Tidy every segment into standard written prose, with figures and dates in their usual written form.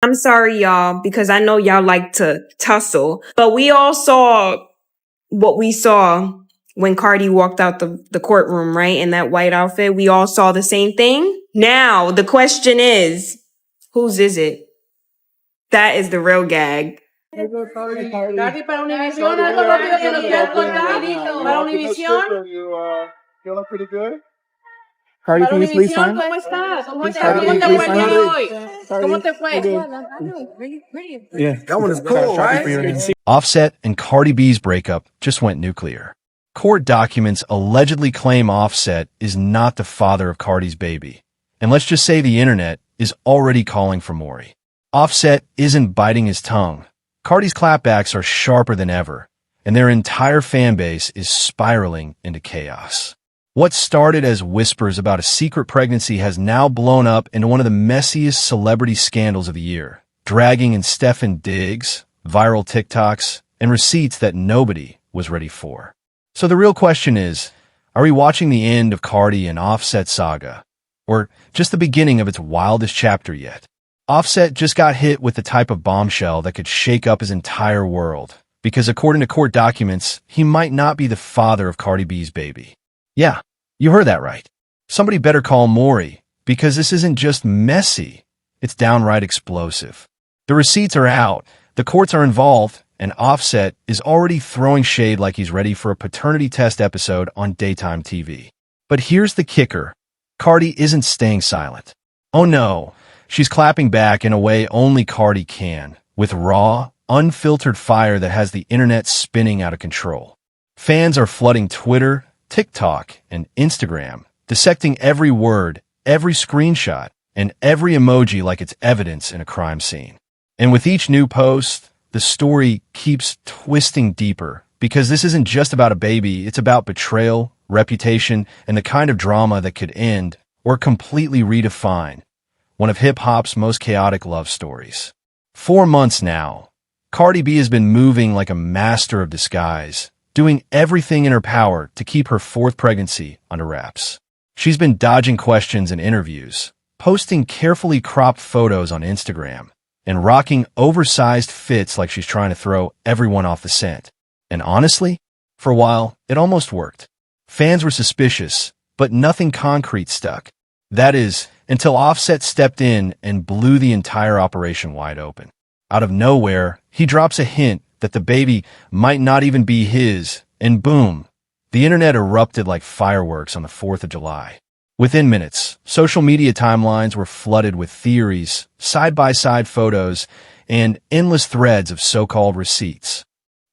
I'm sorry, y'all, because I know y'all like to tussle, but we all saw what we saw when Cardi walked out the courtroom, right? In that white outfit. We all saw the same thing. Now, the question is, whose is it? That is the real gag. Cardi, para Univision, algo rápido que nos quieras contar. Para Univision. You look pretty good. Cardi, can you please sign? ¿Cómo estás? ¿Cómo te fue el día de hoy? ¿Cómo te fue? Yeah, that one is cool, right? Offset and Cardi B's breakup just went nuclear. Court documents allegedly claim Offset is not the father of Cardi's baby. And let's just say the internet is already calling for Maury. Offset isn't biting his tongue. Cardi's clapbacks are sharper than ever, and their entire fan base is spiraling into chaos. What started as whispers about a secret pregnancy has now blown up into one of the messiest celebrity scandals of the year, dragging in Stefan Diggs, viral TikToks, and receipts that nobody was ready for. So the real question is, are we watching the end of Cardi and Offset saga, or just the beginning of its wildest chapter yet? Offset just got hit with the type of bombshell that could shake up his entire world, because according to court documents, he might not be the father of Cardi B's baby. Yeah, you heard that right. Somebody better call Maury, because this isn't just messy, it's downright explosive. The receipts are out, the courts are involved, and Offset is already throwing shade like he's ready for a paternity test episode on daytime TV. But here's the kicker. Cardi isn't staying silent. Oh no, she's clapping back in a way only Cardi can, with raw, unfiltered fire that has the internet spinning out of control. Fans are flooding Twitter, TikTok, and Instagram, dissecting every word, every screenshot, and every emoji like it's evidence in a crime scene. And with each new post, the story keeps twisting deeper, because this isn't just about a baby, it's about betrayal, reputation, and the kind of drama that could end or completely redefine one of hip-hop's most chaotic love stories. 4 months now, Cardi B has been moving like a master of disguise, doing everything in her power to keep her fourth pregnancy under wraps. She's been dodging questions in interviews, posting carefully cropped photos on Instagram, and rocking oversized fits like she's trying to throw everyone off the scent. And honestly, for a while, it almost worked. Fans were suspicious, but nothing concrete stuck. That is, until Offset stepped in and blew the entire operation wide open. Out of nowhere, he drops a hint that the baby might not even be his, and boom, the internet erupted like fireworks on the 4th of July. Within minutes, social media timelines were flooded with theories, side-by-side photos, and endless threads of so-called receipts.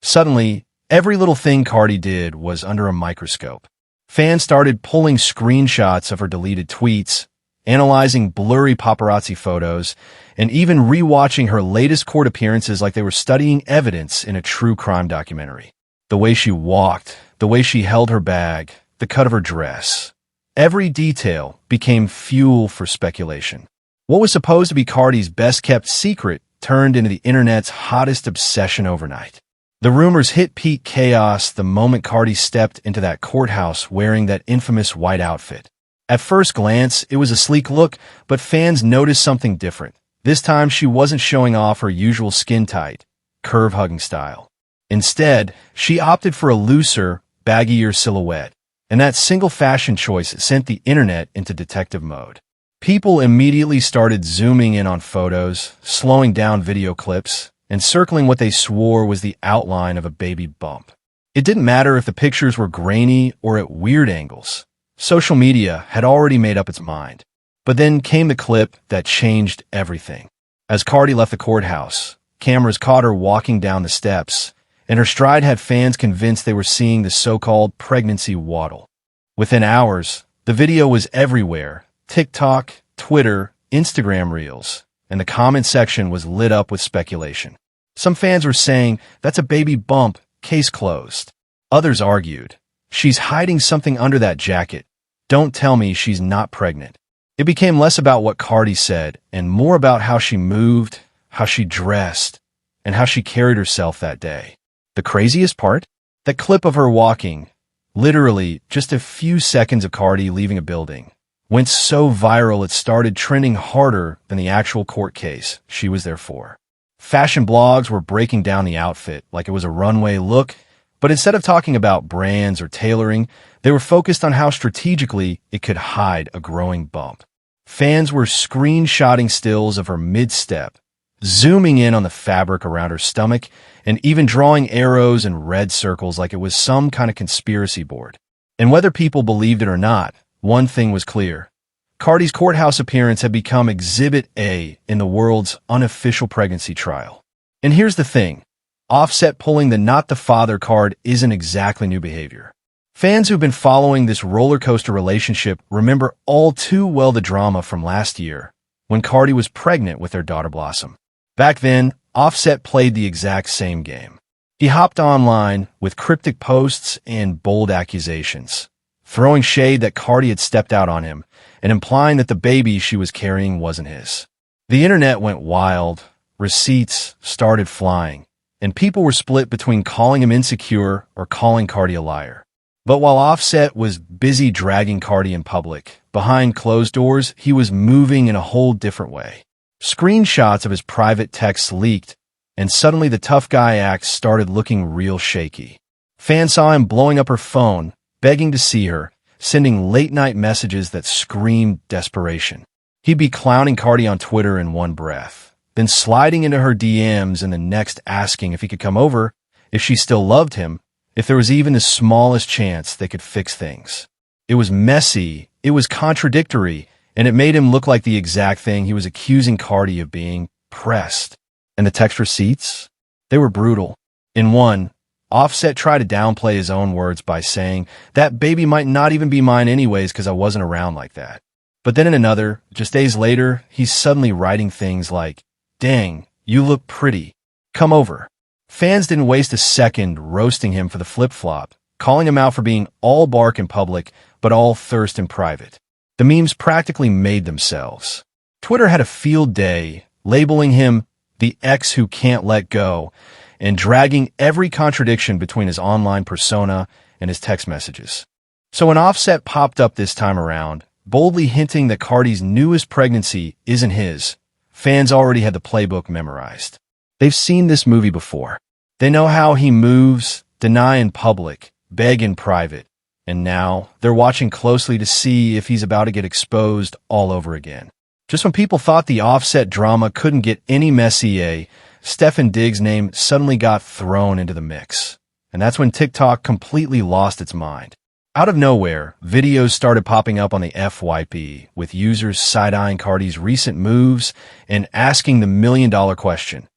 Suddenly, every little thing Cardi did was under a microscope. Fans started pulling screenshots of her deleted tweets, analyzing blurry paparazzi photos, and even rewatching her latest court appearances like they were studying evidence in a true crime documentary. The way she walked, the way she held her bag, the cut of her dress. Every detail became fuel for speculation. What was supposed to be Cardi's best-kept secret turned into the internet's hottest obsession overnight. The rumors hit peak chaos the moment Cardi stepped into that courthouse wearing that infamous white outfit. At first glance, it was a sleek look, but fans noticed something different. This time, she wasn't showing off her usual skin-tight, curve-hugging style. Instead, she opted for a looser, baggier silhouette. And that single fashion choice sent the internet into detective mode. People immediately started zooming in on photos, slowing down video clips, and circling what they swore was the outline of a baby bump. It didn't matter if the pictures were grainy or at weird angles. Social media had already made up its mind. But then came the clip that changed everything. As Cardi left the courthouse, cameras caught her walking down the steps, and her stride had fans convinced they were seeing the so-called pregnancy waddle. Within hours, the video was everywhere. TikTok, Twitter, Instagram Reels, and the comment section was lit up with speculation. Some fans were saying, "That's a baby bump, case closed." Others argued, "She's hiding something under that jacket. Don't tell me she's not pregnant." It became less about what Cardi said and more about how she moved, how she dressed, and how she carried herself that day. The craziest part? That clip of her walking, literally just a few seconds of Cardi leaving a building, went so viral it started trending harder than the actual court case she was there for. Fashion blogs were breaking down the outfit like it was a runway look, but instead of talking about brands or tailoring, they were focused on how strategically it could hide a growing bump. Fans were screenshotting stills of her mid-step, zooming in on the fabric around her stomach, and even drawing arrows and red circles like it was some kind of conspiracy board. And whether people believed it or not, one thing was clear. Cardi's courthouse appearance had become Exhibit A in the world's unofficial pregnancy trial. And here's the thing. Offset pulling the not the father card isn't exactly new behavior. Fans who've been following this roller coaster relationship remember all too well the drama from last year when Cardi was pregnant with their daughter Blossom. Back then, Offset played the exact same game. He hopped online with cryptic posts and bold accusations, throwing shade that Cardi had stepped out on him and implying that the baby she was carrying wasn't his. The internet went wild, receipts started flying, and people were split between calling him insecure or calling Cardi a liar. But while Offset was busy dragging Cardi in public, behind closed doors, he was moving in a whole different way. Screenshots of his private texts leaked, and suddenly the tough guy act started looking real shaky. Fans saw him blowing up her phone, begging to see her, sending late-night messages that screamed desperation. He'd be clowning Cardi on Twitter in one breath, then sliding into her DMs in the next asking if he could come over, if she still loved him, if there was even the smallest chance they could fix things. It was messy, it was contradictory, and it made him look like the exact thing he was accusing Cardi of being: pressed. And the text receipts? They were brutal. In one, Offset tried to downplay his own words by saying, "That baby might not even be mine anyways because I wasn't around like that." But then in another, just days later, he's suddenly writing things like, "Dang, you look pretty. Come over." Fans didn't waste a second roasting him for the flip-flop, calling him out for being all bark in public but all thirst in private. The memes practically made themselves. Twitter had a field day, labeling him the ex who can't let go, and dragging every contradiction between his online persona and his text messages. So when Offset popped up this time around, boldly hinting that Cardi's newest pregnancy isn't his, fans already had the playbook memorized. They've seen this movie before. They know how he moves, deny in public, beg in private, and now they're watching closely to see if he's about to get exposed all over again. Just when people thought the Offset drama couldn't get any messier, Stefan Diggs' name suddenly got thrown into the mix. And that's when TikTok completely lost its mind. Out of nowhere, videos started popping up on the FYP, with users side-eyeing Cardi's recent moves and asking the million-dollar question.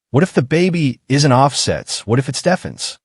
What if the baby isn't Offset's? What if it's Stefan's?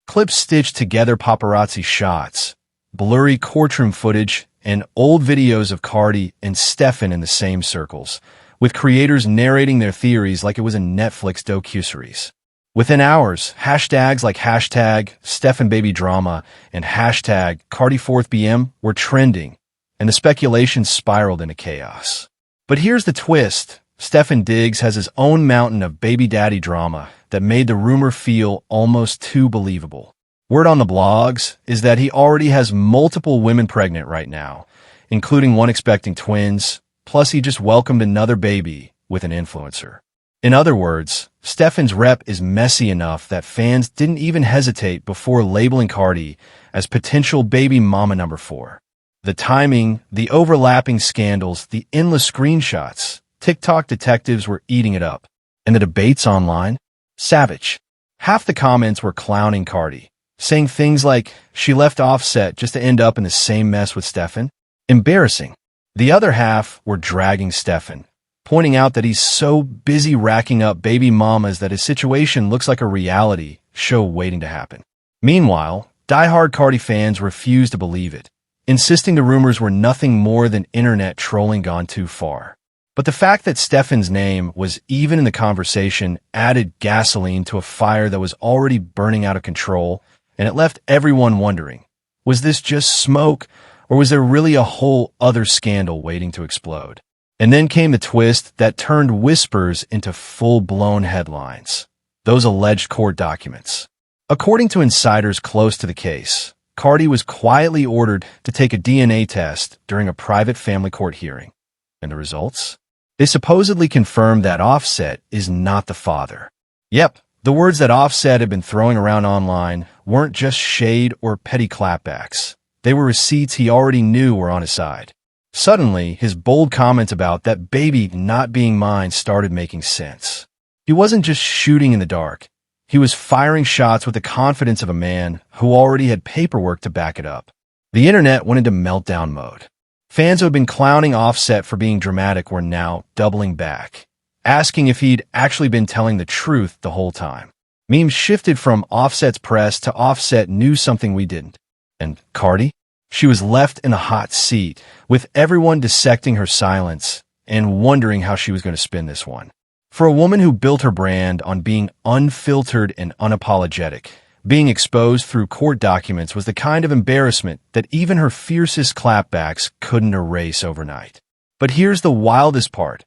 Clips stitched together paparazzi shots, blurry courtroom footage, and old videos of Cardi and Stefan in the same circles, with creators narrating their theories like it was a Netflix docuseries. Within hours, hashtags like hashtag StefanBabyDrama and hashtag Cardi4thBM were trending, and the speculation spiraled into chaos. But here's the twist. Stefan Diggs has his own mountain of baby daddy drama that made the rumor feel almost too believable. Word on the blogs is that he already has multiple women pregnant right now, including one expecting twins, plus he just welcomed another baby with an influencer. In other words, Stefan's rep is messy enough that fans didn't even hesitate before labeling Cardi as potential baby mama number 4. The timing, the overlapping scandals, the endless screenshots, TikTok detectives were eating it up. And the debates online? Savage. Half the comments were clowning Cardi, saying things like she left Offset just to end up in the same mess with Stefan. Embarrassing. The other half were dragging Stefan, pointing out that he's so busy racking up baby mamas that his situation looks like a reality show waiting to happen. Meanwhile, diehard Cardi fans refused to believe it, insisting the rumors were nothing more than internet trolling gone too far. But the fact that Stefan's name was even in the conversation added gasoline to a fire that was already burning out of control, and it left everyone wondering, was this just smoke, or was there really a whole other scandal waiting to explode? And then came the twist that turned whispers into full-blown headlines. Those alleged court documents. According to insiders close to the case, Cardi was quietly ordered to take a DNA test during a private family court hearing. And the results? They supposedly confirmed that Offset is not the father. Yep, the words that Offset had been throwing around online weren't just shade or petty clapbacks. They were receipts he already knew were on his side. Suddenly, his bold comments about that baby not being mine started making sense. He wasn't just shooting in the dark. He was firing shots with the confidence of a man who already had paperwork to back it up. The internet went into meltdown mode. Fans who had been clowning Offset for being dramatic were now doubling back, asking if he'd actually been telling the truth the whole time. Memes shifted from Offset's press to Offset knew something we didn't. And Cardi? She was left in a hot seat, with everyone dissecting her silence and wondering how she was going to spin this one. For a woman who built her brand on being unfiltered and unapologetic, being exposed through court documents was the kind of embarrassment that even her fiercest clapbacks couldn't erase overnight. But here's the wildest part.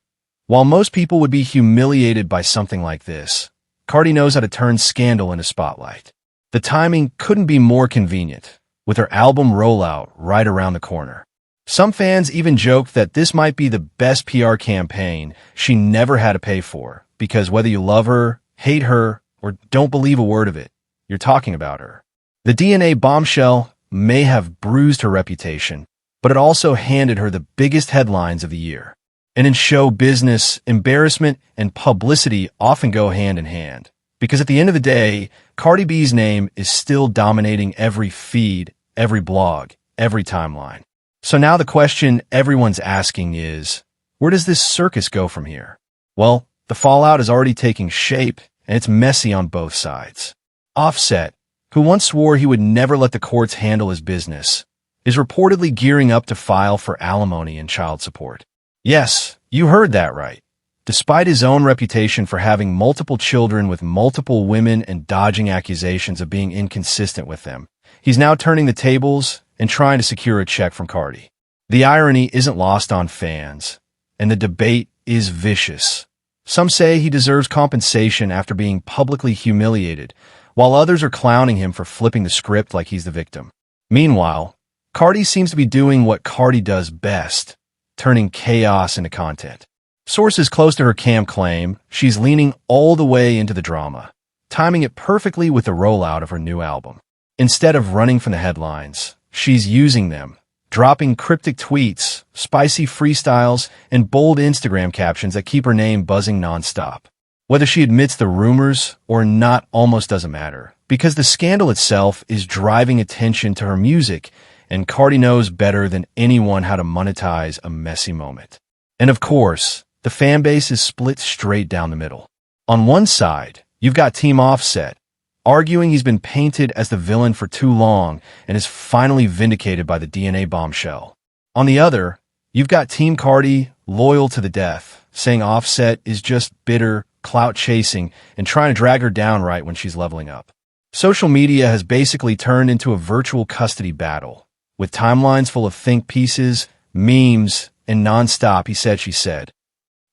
While most people would be humiliated by something like this, Cardi knows how to turn scandal into spotlight. The timing couldn't be more convenient, with her album rollout right around the corner. Some fans even joked that this might be the best PR campaign she never had to pay for, because whether you love her, hate her, or don't believe a word of it, you're talking about her. The DNA bombshell may have bruised her reputation, but it also handed her the biggest headlines of the year. And in show business, embarrassment and publicity often go hand in hand, because at the end of the day, Cardi B's name is still dominating every feed, every blog, every timeline. So now the question everyone's asking is, where does this circus go from here? Well, the fallout is already taking shape, and it's messy on both sides. Offset, who once swore he would never let the courts handle his business, is reportedly gearing up to file for alimony and child support. Yes, you heard that right. Despite his own reputation for having multiple children with multiple women and dodging accusations of being inconsistent with them, he's now turning the tables and trying to secure a check from Cardi. The irony isn't lost on fans, and the debate is vicious. Some say he deserves compensation after being publicly humiliated, while others are clowning him for flipping the script like he's the victim. Meanwhile, Cardi seems to be doing what Cardi does best, turning chaos into content. Sources close to her camp claim she's leaning all the way into the drama, timing it perfectly with the rollout of her new album. Instead of running from the headlines, she's using them, dropping cryptic tweets, spicy freestyles, and bold Instagram captions that keep her name buzzing nonstop. Whether she admits the rumors or not almost doesn't matter, because the scandal itself is driving attention to her music, and Cardi knows better than anyone how to monetize a messy moment. And of course, the fan base is split straight down the middle. On one side, you've got Team Offset, arguing he's been painted as the villain for too long and is finally vindicated by the DNA bombshell. On the other, you've got Team Cardi, loyal to the death, saying Offset is just bitter, clout-chasing, and trying to drag her down right when she's leveling up. Social media has basically turned into a virtual custody battle, with timelines full of think pieces, memes, and nonstop he said, she said.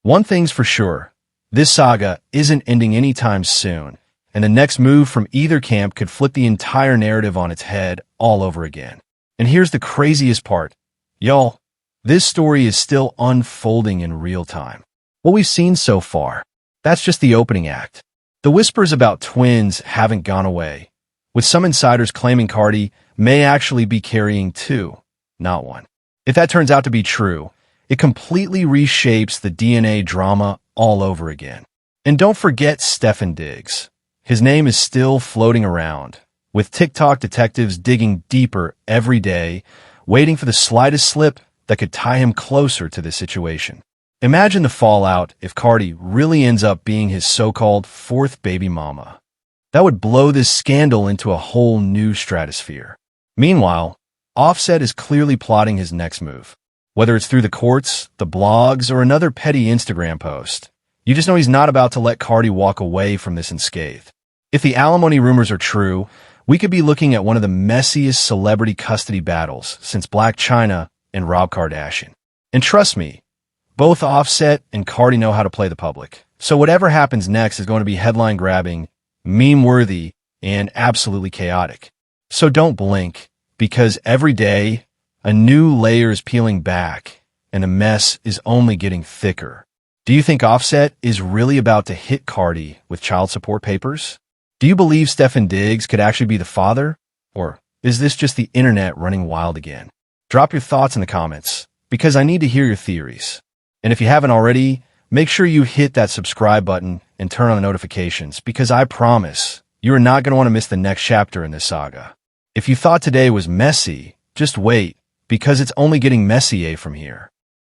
One thing's for sure, this saga isn't ending anytime soon, and the next move from either camp could flip the entire narrative on its head all over again. And here's the craziest part. Y'all, this story is still unfolding in real time. What we've seen so far, that's just the opening act. The whispers about twins haven't gone away, with some insiders claiming Cardi may actually be carrying two, not one. If that turns out to be true, it completely reshapes the DNA drama all over again. And don't forget Stefan Diggs. His name is still floating around, with TikTok detectives digging deeper every day, waiting for the slightest slip that could tie him closer to the situation. Imagine the fallout if Cardi really ends up being his so-called fourth baby mama. That would blow this scandal into a whole new stratosphere. Meanwhile, Offset is clearly plotting his next move. Whether it's through the courts, the blogs, or another petty Instagram post, you just know he's not about to let Cardi walk away from this unscathed. If the alimony rumors are true, we could be looking at one of the messiest celebrity custody battles since Blac Chyna and Rob Kardashian. And trust me, both Offset and Cardi know how to play the public. So whatever happens next is going to be headline-grabbing, meme-worthy, and absolutely chaotic. So don't blink, because every day, a new layer is peeling back, and the mess is only getting thicker. Do you think Offset is really about to hit Cardi with child support papers? Do you believe Stefan Diggs could actually be the father? Or is this just the internet running wild again? Drop your thoughts in the comments, because I need to hear your theories. And if you haven't already, make sure you hit that subscribe button and turn on the notifications, because I promise you are not going to want to miss the next chapter in this saga. If you thought today was messy, just wait, because it's only getting messier from here.